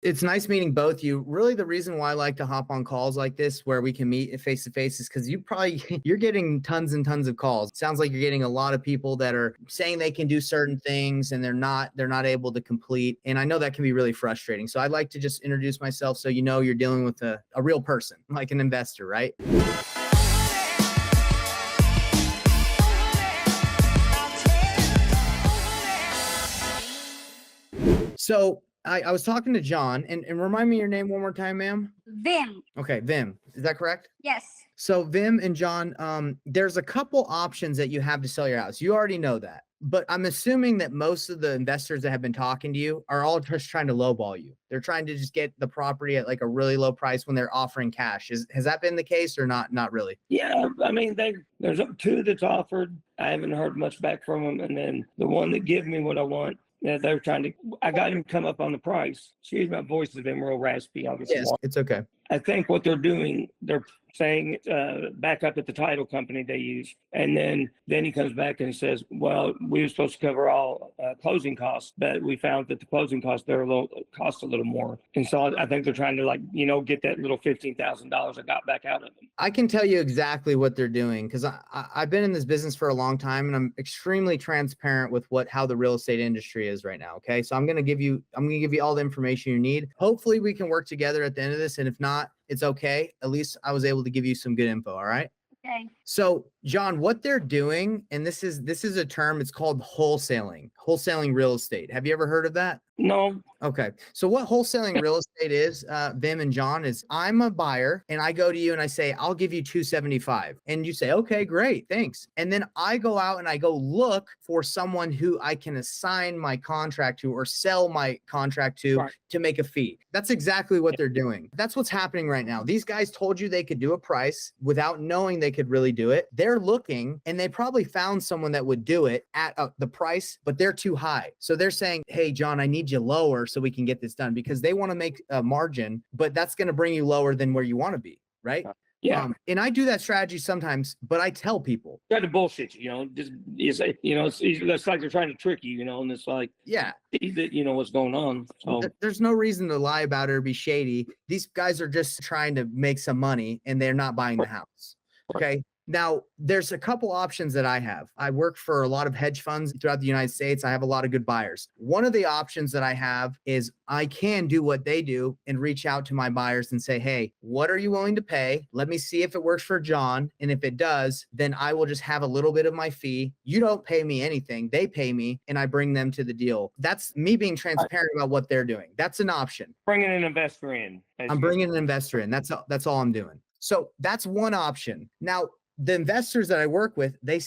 It's nice meeting both you. Really, the reason why I like to hop on calls like this where we can meet face to face is because you're getting tons and tons of calls. It sounds like you're getting a lot of people that are saying they can do certain things and they're not able to complete. And I know that can be really frustrating. So I'd like to just introduce myself so you know you're dealing with a real person, like an investor, right? So I was talking to John, and remind me your name one more time, ma'am. Vim. Okay, Vim. Is that correct? Yes. So Vim and John, there's a couple options that you have to sell your house. You already know that. But I'm assuming that most of the investors that have been talking to you are all just trying to lowball you. They're trying to just get the property at like a really low price when they're offering cash. Has that been the case or not? Not really. Yeah, I mean, there's two that's offered. I haven't heard much back from them. And then the one that give me what I want, they're trying to, I got him to come up on the price. Excuse my voice has been real raspy. Obviously. Yes, it's okay. I think what they're doing, they're saying back up at the title company they use. And then he comes back and says, well, we were supposed to cover all closing costs, but we found that the closing costs, cost a little more. And so I think they're trying to get that little $15,000 I got back out of them. I can tell you exactly what they're doing because I've been in this business for a long time and I'm extremely transparent with how the real estate industry is right now. Okay. So I'm going to give you all the information you need. Hopefully we can work together at the end of this. And if not, it's okay. At least I was able to give you some good info. All right. Okay. So John, what they're doing, and this is a term, it's called wholesaling real estate. Have you ever heard of that? No. Okay. So what wholesaling real estate is, Vim and John, is I'm a buyer and I go to you and I say, I'll give you $275. And you say, okay, great, thanks. And then I go out and I go look for someone who I can assign my contract to or sell my contract to, right, to make a fee. That's exactly what they're doing. That's what's happening right now. These guys told you they could do a price without knowing they could really do it. They're looking and they probably found someone that would do it at the price, but they're too high. So they're saying, hey, John, I need you lower so we can get this done because they want to make a margin, but that's going to bring you lower than where you want to be. Right. Yeah. And I do that strategy sometimes, but I tell people. Try to bullshit it's like they're trying to trick you, and it's like, yeah, what's going on. So there's no reason to lie about it or be shady. These guys are just trying to make some money and they're not buying the house. Okay. Now, there's a couple options that I have. I work for a lot of hedge funds throughout the United States. I have a lot of good buyers. One of the options that I have is I can do what they do and reach out to my buyers and say, hey, what are you willing to pay? Let me see if it works for John. And if it does, then I will just have a little bit of my fee. You don't pay me anything. They pay me and I bring them to the deal. That's me being transparent about what they're doing. That's an option. Bringing an investor in. I'm bringing an investor in. That's all I'm doing. So that's one option. Now, the investors that I work with, they're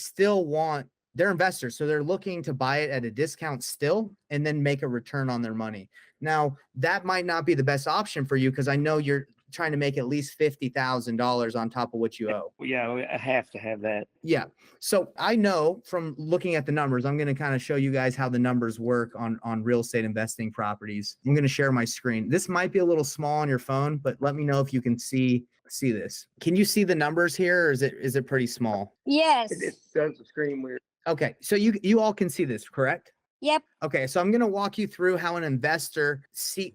investors. So they're looking to buy it at a discount still and then make a return on their money. Now, that might not be the best option for you because I know you're trying to make at least $50,000 on top of what you owe. Yeah, I have to have that. Yeah. So I know from looking at the numbers, I'm going to kind of show you guys how the numbers work on real estate investing properties. I'm going to share my screen. This might be a little small on your phone, but let me know if you can see this. Can you see the numbers here or is it pretty small? Yes. It does the screen weird. Okay. So you all can see this, correct? Yep. Okay. So I'm going to walk you through how an investor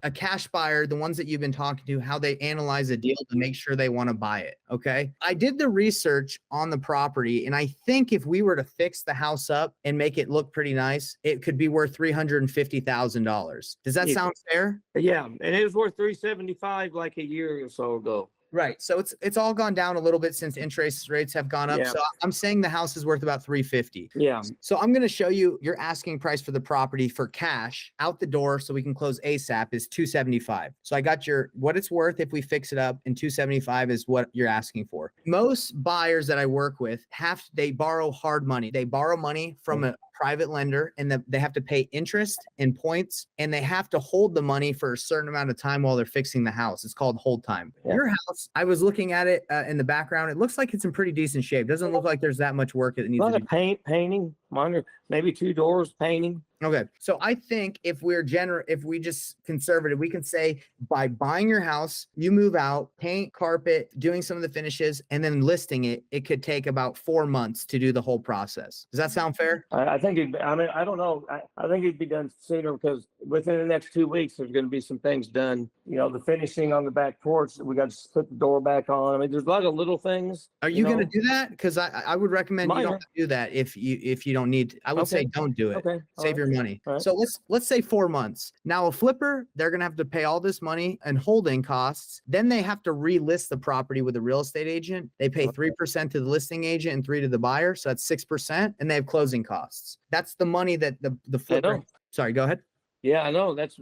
a cash buyer, the ones that you've been talking to, how they analyze a deal to make sure they want to buy it. Okay. I did the research on the property and I think if we were to fix the house up and make it look pretty nice, it could be worth $350,000. Does that sound fair? Yeah. And it was worth $375 like a year or so ago. Right. So it's all gone down a little bit since interest rates have gone up. Yeah. So I'm saying the house is worth about $350. Yeah. So I'm going to show you your asking price for the property for cash out the door so we can close ASAP is $275. So I got what it's worth if we fix it up, and $275 is what you're asking for. Most buyers that I work with they borrow hard money. They borrow money from a private lender and they have to pay interest and points and they have to hold the money for a certain amount of time while they're fixing the house. It's called hold time. Yeah. Your house, I was looking at it in the background. It looks like it's in pretty decent shape. Doesn't look like there's that much work that needs to be. Painting. minor, maybe 2 doors, painting. Okay. So I think if we just conservative, we can say by buying your house, you move out, paint, carpet, doing some of the finishes, and then listing it, it could take about 4 months to do the whole process. Does that sound fair? I think I mean, I don't know. I think it'd be done sooner because within the next 2 weeks, there's going to be some things done. You know, the finishing on the back porch, we got to put the door back on. I mean, there's a lot of little things. Are you going to do that? Because I would recommend you Minor. don't do that if you don't need to. I would say Okay. don't do it. Okay. All Save right. your money. All right. So let's say 4 months. Now a flipper, they're gonna have to pay all this money and holding costs. Then they have to relist the property with a real estate agent. They pay 3% to the listing agent and 3% to the buyer. So that's 6%, and they have closing costs. That's the money that the flipper. Sorry, go ahead. Yeah, I know. That's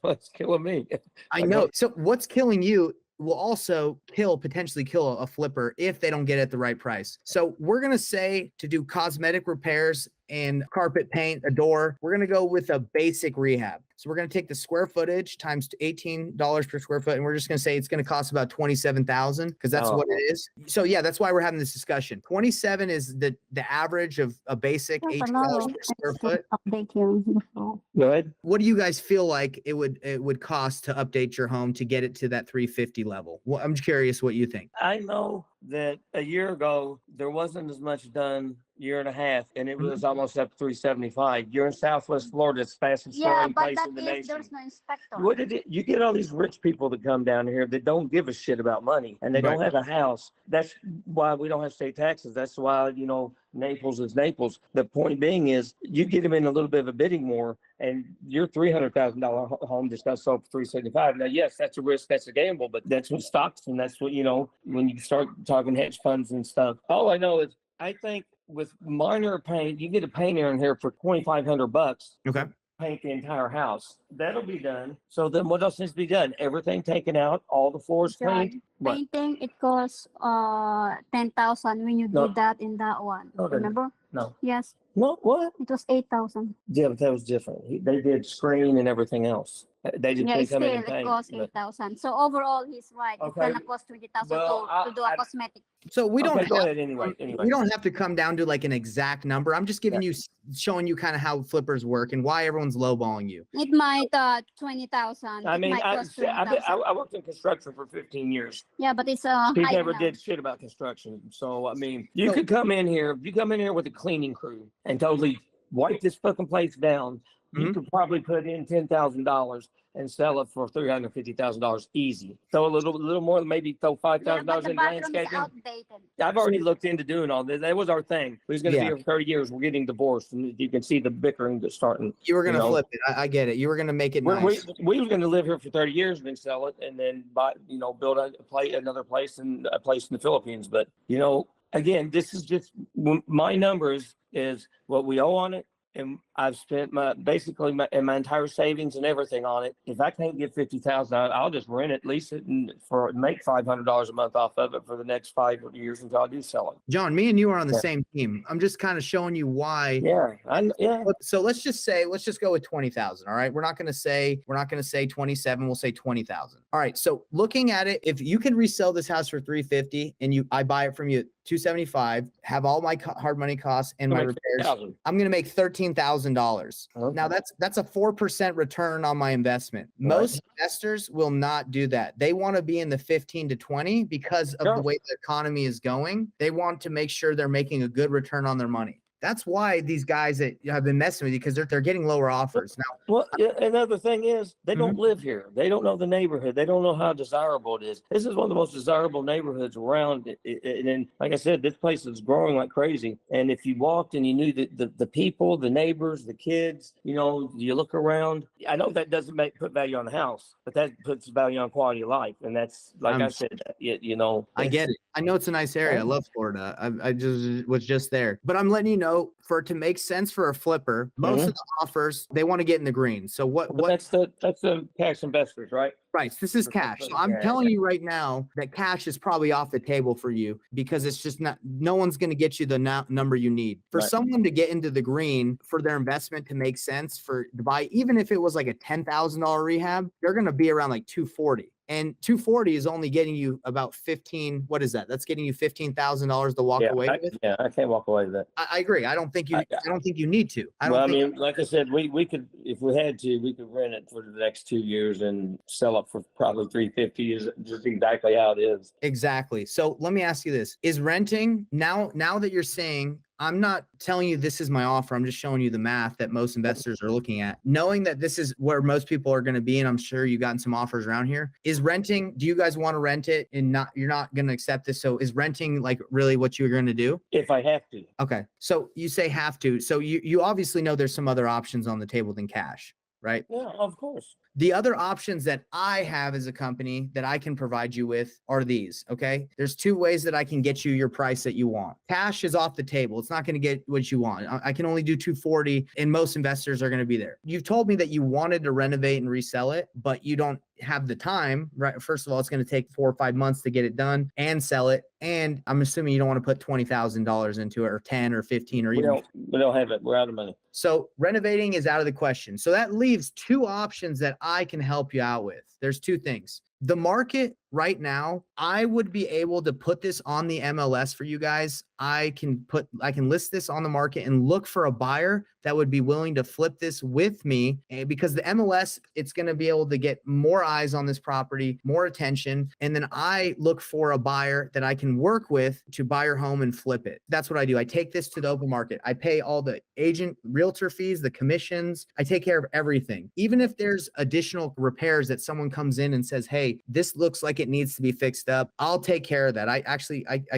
what's killing me. I know. So what's killing you will also potentially kill a flipper if they don't get it at the right price. So we're going to say to do cosmetic repairs and carpet paint, a door, we're going to go with a basic rehab. So we're going to take the square footage times $18 per square foot. And we're just going to say it's going to cost about $27,000 because that's what it is. So yeah, that's why we're having this discussion. 27 is the average of a basic $18 per square foot. Update you. Go ahead. What do you guys feel like it would cost to update your home to get it to that 350 level? Well, I'm curious what you think. I know that a year ago, there wasn't as much done, year and a half, and it was almost up 375. You're in Southwest Florida, it's fastest Yeah, growing but place that in the is nation. there's no inspector. What did it? You get all these rich people that come down here that don't give a shit about money, and they don't have a house. That's why we don't have state taxes. That's why, you know, Naples is Naples. The point being is, you get them in a little bit of a bidding war, and your $300,000 home just got sold for 375. Now, yes, that's a risk, that's a gamble, but that's what stocks, and that's what, you know, when you start talking hedge funds and stuff. All I know is, I think with minor paint, you get a painter in here for $2,500. Okay. Paint the entire house. That'll be done. So then what else needs to be done? Everything taken out, all the floors cleaned. John, What? painting it costs 10,000 when you No. do that in that one. No, it doesn't. Remember? No. Yes, No, what? it was 8,000. Yeah, but that was different. They did screen and everything else. They just Yeah, couldn't come still in and it paint. costs but- 8,000. So overall, he's right. It's Okay. gonna cost 20,000 Well, to do a cosmetic. So we don't Okay, go have, ahead anyway. we don't have to come down to like an exact number. I'm just giving you, showing you kind of how flippers work and why everyone's lowballing you. It might 20,000. I It mean, might I cost 20,000. worked in construction for 15 years. Yeah, but it's He high never now. did shit about construction. So, I mean, you So- could come in here, if you come in here with a cleaning crew and totally wipe this fucking place down, you Mhm. could probably put in $10,000 and sell it for $350,000 easy. Throw a little more, maybe throw Yeah, $5,000 but the in bathroom is landscaping. outdated. I've already looked into doing all this. That was our thing. We was going to Yeah. be here for 30 years. We're getting divorced, and you can see the bickering that's starting. You were going to You know. flip it. I get it. You were going to make it We nice. was going to live here for 30 years and then sell it, and then buy, build another place and a place in the Philippines. But again, this is just my numbers is what we owe on it. And I've spent my entire savings and everything on it. If I can't get 50,000, I'll just rent it, lease it, and make $500 a month off of it for the next 5 years until I do sell it. John, me and you are on the Yeah. same team. I'm just kind of showing you why. Yeah. So let's just go with 20,000. All right. We're not going to say 27. We'll say 20,000. All right. So looking at it, if you can resell this house for 350 and I buy it from you at 275, have all my hard money costs and my repairs, I'm going to make $13,000. Okay. Now that's a 4% return on my investment. Most investors will not do that. They want to be in the 15 to 20 because of the way the economy is going. They want to make sure they're making a good return on their money. That's why these guys that have been messing with you, because they're getting lower offers. Now, Well, another thing is they don't live here. They don't know the neighborhood. They don't know how desirable it is. This is one of the most desirable neighborhoods around. And then, like I said, this place is growing like crazy. And if you walked and you knew the people, the neighbors, the kids, you look around. I know that doesn't put value on the house, but that puts value on quality of life. And that's, like I said, I get it. I know it's a nice area. I love Florida. I just was just there, but I'm letting you know, for it to make sense for a flipper, most of the offers, they want to get in the green. So what that's the cash investors, right? Right. This is cash. So I'm telling you right now that cash is probably off the table for you because it's just no one's going to get you the number you need. For someone to get into the green, for their investment to make sense to buy, even if it was like a $10,000 rehab, they're going to be around like 240. And 240 is only getting you about 15. What is that? That's getting you $15,000 to walk away with. Yeah, I can't walk away with that. I agree. I don't think you need to. Well, I mean, like I said, we could, if we had to, we could rent it for the next 2 years and sell it for probably 350 is just exactly how it is. Exactly. So let me ask you this. Is renting now that you're saying, I'm not telling you this is my offer. I'm just showing you the math that most investors are looking at. Knowing that this is where most people are going to be, and I'm sure you've gotten some offers around here. Is renting, do you guys want to rent it and you're not going to accept this? So is renting like really what you're going to do? If I have to. Okay. So you say have to. So you obviously know there's some other options on the table than cash, right? Yeah, of course. The other options that I have as a company that I can provide you with are these, okay? There's two ways that I can get you your price that you want. Cash is off the table. It's not going to get what you want. I can only do 240 and most investors are going to be there. You've told me that you wanted to renovate and resell it, but you don't have the time, right? First of all, it's going to take 4 or 5 months to get it done and sell it. And I'm assuming you don't want to put $20,000 into it or 10 or 15 or even. We don't have it. We're out of money. So renovating is out of the question. So that leaves two options that I can help you out with. There's two things. The market right now, I would be able to put this on the MLS for you guys. I can list this on the market and look for a buyer that would be willing to flip this with me, because the MLS, it's going to be able to get more eyes on this property, more attention. And then I look for a buyer that I can work with to buy your home and flip it. That's what I do. I take this to the open market. I pay all the agent realtor fees, the commissions. I take care of everything. Even if there's additional repairs that someone comes in and says, hey, this looks like it needs to be fixed up, I'll take care of that. I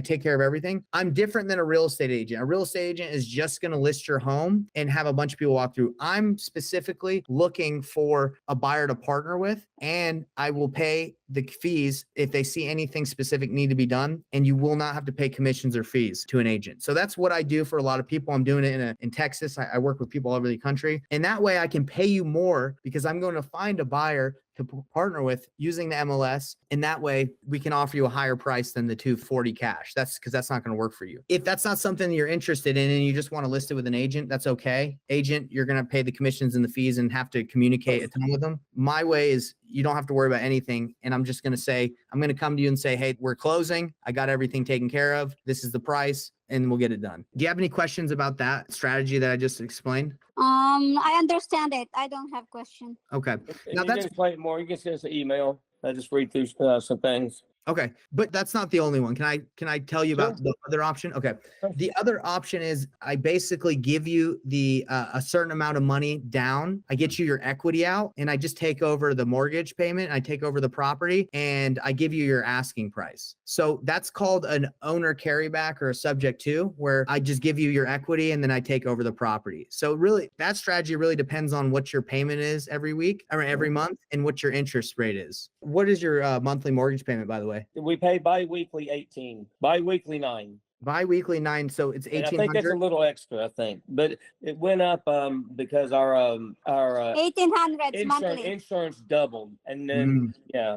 take care of everything. I'm different than a real estate agent. A real estate agent is just going to list your home and have a bunch of people walk through. I'm specifically looking for a buyer to partner with, and I will pay the fees if they see anything specific need to be done, and you will not have to pay commissions or fees to an agent. So that's what I do for a lot of people. I'm doing it in Texas. I work with people all over the country, and that way I can pay you more because I'm going to find a buyer to partner with using the MLS. And that way we can offer you a higher price than the 240 cash. That's because that's not going to work for you. If that's not something you're interested in and you just want to list it with an agent, that's okay. Agent, you're going to pay the commissions and the fees and have to communicate a ton with them. My way is you don't have to worry about anything. And I'm just going to say, I'm going to come to you and say, hey, we're closing. I got everything taken care of. This is the price, and we'll get it done. Do you have any questions about that strategy that I just explained? I understand it. I don't have question. Okay. If Now you that's can explain more, you can send us an email. I just read through some things. okay, but that's not the only one. Can I tell you about Sure. the other option? Okay. Sure. The other option is I basically give you the a certain amount of money down. I get you your equity out, and I just take over the mortgage payment. I take over the property, and I give you your asking price. So that's called an owner carryback or a subject to, where I just give you your equity and then I take over the property. So really, that strategy really depends on what your payment is every week or every month and what your interest rate is. What is your monthly mortgage payment, by the way? We pay bi-weekly 18, bi-weekly 9. Bi-weekly 9, so it's And I think that's a 1,800. little extra, I think, but it went up because our 1800 monthly. insurance doubled, and then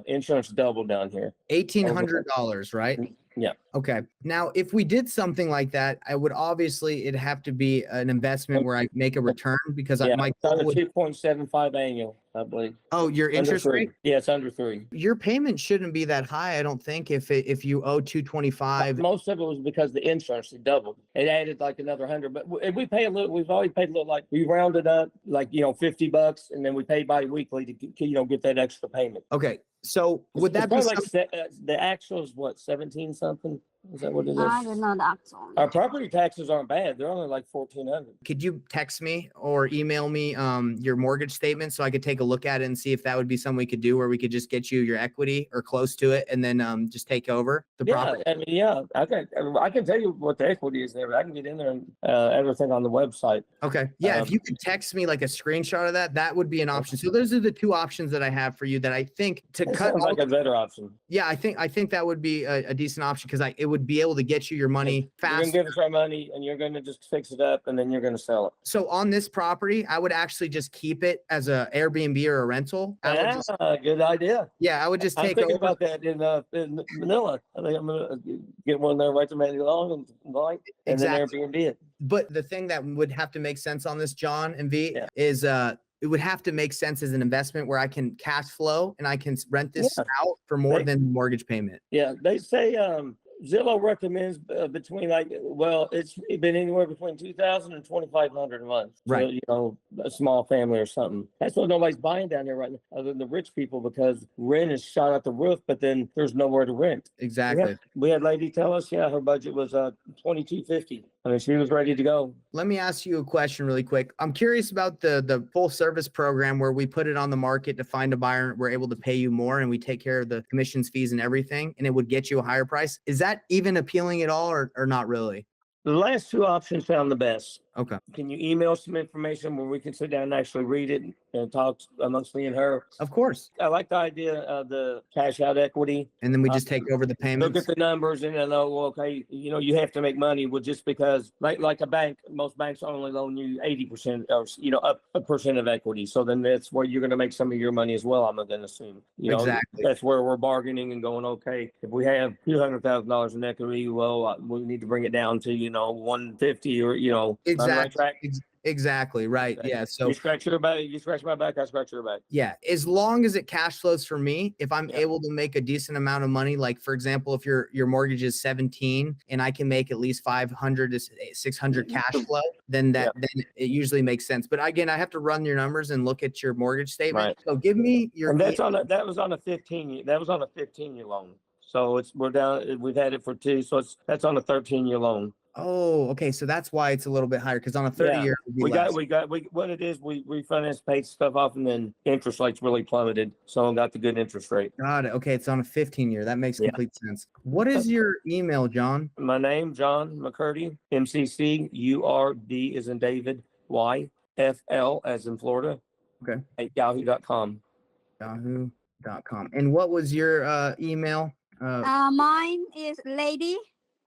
insurance doubled down here. $1,800, right? Yeah. Okay. Now, if we did something like that, I would obviously it'd have to be an investment where I make a return because my it's on goal a would, 2.75 annual, I believe. oh, your Under interest 3. rate? Yeah, it's under 3. Your payment shouldn't be that high, I don't think, if you owe 225. Most of it was because the insurance it doubled. It added like another 100, but we pay a little. We've always paid a little. Like we rounded up, like $50, and then we pay bi-weekly to get that extra payment. Okay. So would that be It's probably like the actual is what, 17 something? Is that what it is? I don't know the actual. Our property taxes aren't bad. They're only like 1,400. could you text me or email me your mortgage statement so I could take a look at it and see if that would be something we could do where we could just get you your equity or close to it and then just take over the property? I mean, I can tell you what the equity is there, but I can get in there and everything on the website. Okay. Yeah. If you could text me like a screenshot of that, that would be an option. So those are the two options that I have for you that I think to That cut. sounds like a better option. Yeah, I think that would be a decent option because it would be able to get you your money You're fast. gonna give us our money, and you're gonna just fix it up, and then you're gonna sell it. So on this property, I would actually just keep it as a Airbnb or a rental. I would just, Good idea. yeah, I would just I'm take thinking over. about that in Manila. I think I'm gonna get one there right to Manila and Exactly. then Airbnb it. But the thing that would have to make sense on this, John and V, Yeah. is it would have to make sense as an investment where I can cash flow and I can rent this Yeah. out for more They- than mortgage payment. Yeah, they say Zillow recommends between it's been anywhere between 2,000 and 2,500 a month. Right. You know, a small family or something. That's what nobody's buying down there right now, other than the rich people, because rent is shot out the roof, but then there's nowhere to rent. Exactly. We had a lady tell us, yeah, her budget was $2,250. I mean, she was ready to go. Let me ask you a question really quick. I'm curious about the full service program where we put it on the market to find a buyer. We're able to pay you more and we take care of the commissions, fees, and everything, and it would get you a higher price. Is that even appealing at all or not really? The last two options sound the best. Okay. Can you email some information where we can sit down and actually read it and talk amongst me and her? Of course. I like the idea of the cash out equity. And then we just take over the Look payments. at the numbers and I know, well, okay, you know, you have to make money with just because like a bank, most banks only loan you 80% or, you know, up a percent of equity. So then that's where you're going to make some of your money as well, I'm going to assume. You know, Exactly. that's where we're bargaining and going, okay, if we have $200,000 in equity, well, we need to bring it down to, you know, 150 or, you know, on the right Exactly. track. Exactly. Right. Okay. Yeah. So You scratch your back, you scratch my back, I scratch your back. yeah, as long as it cash flows for me, if I'm Yeah. able to make a decent amount of money, like for example, if your mortgage is 17 and I can make at least 500 to 600 cash flow, then then it usually makes sense. But again, I have to run your numbers and look at your mortgage statement. Right. So give me your And that was on a 15-year loan. So we're down, we've had it for 2, so that's on a 13-year loan. Oh, okay. So that's why it's a little bit higher because on a 30 Yeah. year, it would be less. What it is, we refinanced, paid stuff off, and then interest rates really plummeted. So I got the good interest rate. Got it. Okay, it's on a 15 year. That makes Yeah. complete sense. What is your email, John? My name, John McCurdy, MCCURD as in David, YFL as in Florida. Okay. At yahoo.com. Yahoo.com. And what was your email? Mine is lady,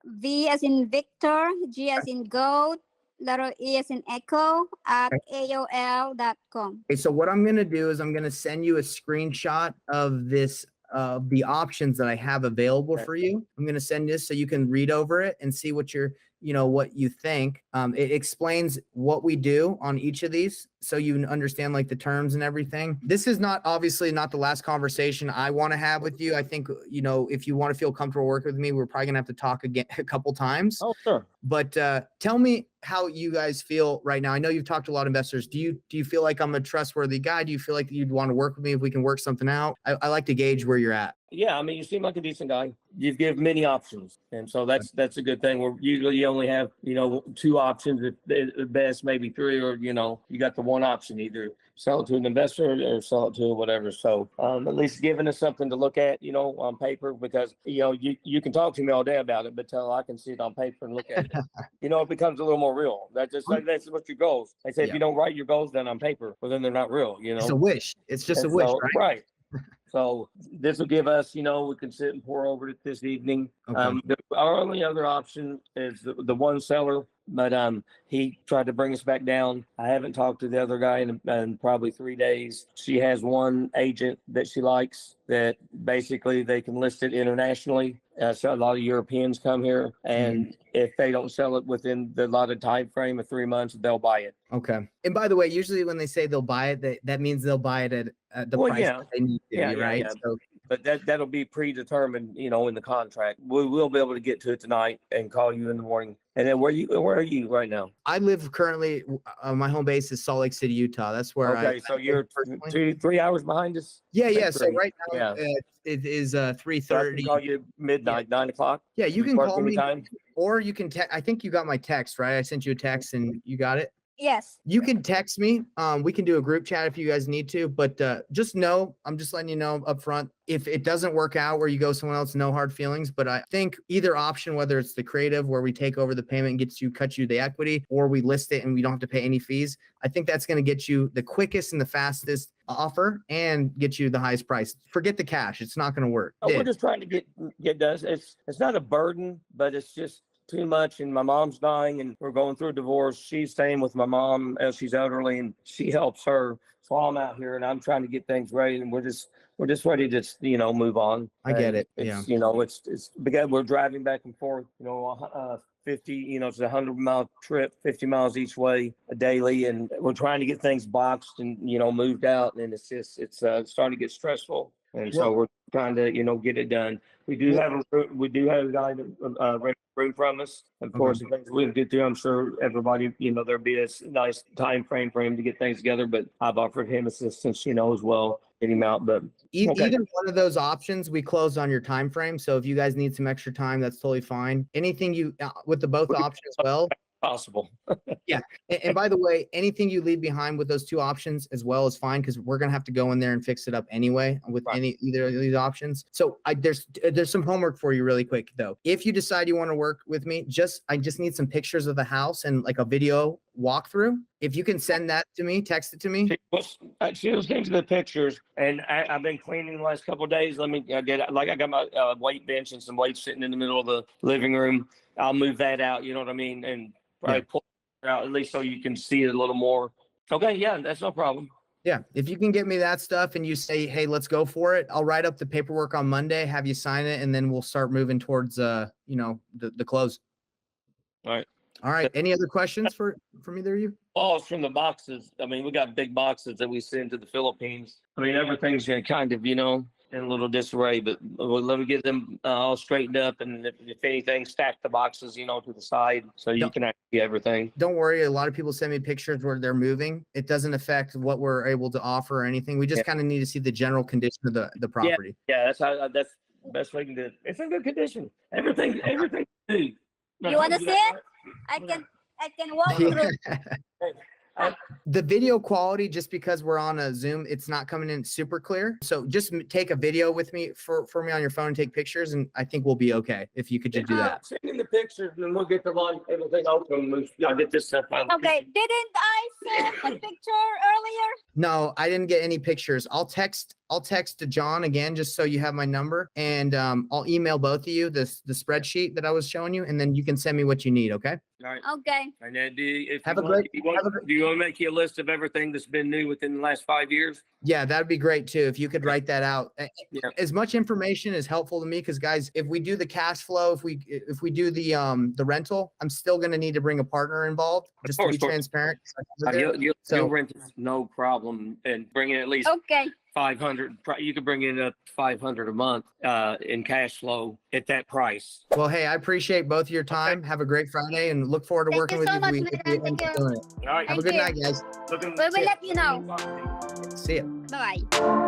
V as in Victor, G as in goat, letter E as in echo at AOL.com. Okay, so what I'm going to do is I'm going to send you a screenshot of this, the options that I have available Okay. for you. I'm going to send this so you can read over it and see what what you think. It explains what we do on each of these so you understand like the terms and everything. This is obviously not the last conversation I want to have with you. I think, if you want to feel comfortable working with me, we're probably gonna have to talk again a couple times. Oh, sure. But tell me how you guys feel right now. I know you've talked to a lot of investors. Do you feel like I'm a trustworthy guy? Do you feel like you'd want to work with me if we can work something out? I like to gauge where you're at. Yeah, I mean, you seem like a decent guy. You've given many options, and so that's a good thing. We're usually you only have 2 options at best, maybe 3, or you got the one option, either sell it to an investor or sell it to whatever. So at least giving us something to look at, on paper, because you can talk to me all day about it, but till I can see it on paper and look at it, it becomes a little more real. That's what your goals. I say if you don't write your goals down on paper, well then they're not real. It's a wish. It's just And a wish, so, right? Right. So this will give us, we can sit and pour over it this evening. Okay. Our only other option is the one seller, but he tried to bring us back down. I haven't talked to the other guy in probably 3 days. She has one agent that she likes that basically they can list it internationally. So a lot of Europeans come here, and if they don't sell it within the allotted time frame of 3 months, they'll buy it. Okay. And by the way, usually when they say they'll buy it, that means they'll buy it at the price that they need to, right? Yeah. So, But that'll be predetermined, in the contract. We will be able to get to it tonight and call you in the morning. And then where are you right now? I live currently, my home base is Salt Lake City, Utah. That's where Okay, so live you're personally. 3 hours behind us. Yeah. Like So right now Yeah. it is So I can 3:30. call you midnight, 9 o'clock. Yeah, you can Work call me, anytime. or you can I think you got my text, right? I sent you a text and you got it. Yes. You can text me. We can do a group chat if you guys need to, but just know, I'm just letting you know up front, if it doesn't work out where you go somewhere else, no hard feelings. But I think either option, whether it's the creative where we take over the payment and cut you the equity, or we list it and we don't have to pay any fees, I think that's going to get you the quickest and the fastest offer and get you the highest price. Forget the cash. It's not going to work. We're just trying to get done. It's not a burden, but it's just too much. And my mom's dying and we're going through a divorce. She's staying with my mom as she's elderly and she helps her. So I'm out here and I'm trying to get things ready, and we're just ready to move on. I get it. It's Yeah. it's because we're driving back and forth, 50, it's a 100-mile trip, 50 miles each way daily. And we're trying to get things boxed and, moved out. And it's starting to get stressful. And so we're trying to, get it done. We do have a guy that rent a room from us. Of course, if things we can get through, I'm sure everybody, there'll be a nice time frame for him to get things together. But I've offered him assistance, as well, get him out. But either one of those options, we closed on your time frame. So if you guys need some extra time, that's totally fine. Anything you with the both options as well. Possible. Yeah. And by the way, anything you leave behind with those two options as well is fine, because we're gonna have to go in there and fix it up anyway with either of these options. So there's some homework for you really quick though. If you decide you want to work with me, I just need some pictures of the house and like a video walkthrough. If you can send that to me, text it to me. She was into the pictures, and I've been cleaning the last couple of days. Let me get I got my weight bench and some weights sitting in the middle of the living room. I'll move that out. You know what I mean? And probably pull it out at least so you can see it a little more. Okay, yeah, that's no problem. Yeah, if you can get me that stuff and you say, hey, let's go for it, I'll write up the paperwork on Monday, have you sign it, and then we'll start moving towards the close. All right. Any other questions from either of you? Oh, it's from the boxes. I mean, we got big boxes that we send to the Philippines. I mean, everything's kind of, in a little disarray, but let me get them all straightened up. And if anything, stack the boxes, to the side so you can actually see everything. Don't worry. A lot of people send me pictures where they're moving. It doesn't affect what we're able to offer or anything. We just kind of need to see the general condition of the property. Yeah, that's the best way to do it. It's in good condition. Everything. New. You want to see it? I can walk through. The video quality, just because we're on a Zoom, it's not coming in super clear. So just take a video with me for me on your phone and take pictures, and I think we'll be okay if you could just do that. Send me the pictures, and we'll get the line, everything open. I'll get this stuff out. Okay, didn't I send a picture earlier? No, I didn't get any pictures. I'll text to John again, just so you have my number, and I'll email both of you the spreadsheet that I was showing you, and then you can send me what you need. Okay. All right. Okay. And then do you Have a want great- do you want to make you a list of everything that's been new within the last 5 years? Yeah, that'd be great too. If you could write that out. Yeah. As much information is helpful to me, because guys, if we do the cash flow, if we do the rental, I'm still going to need to bring a partner involved, just to be transparent. You'll rent this, no problem, and bring in at least Okay. 500. You could bring in up 500 a month in cash flow at that price. Well, hey, I appreciate both of your time. Have a great Friday, and look forward to Thank working you with so you. much, If we Nathan. end Thank up doing it. All right. Have a good night, guys. We will let you know. See ya. Bye-bye.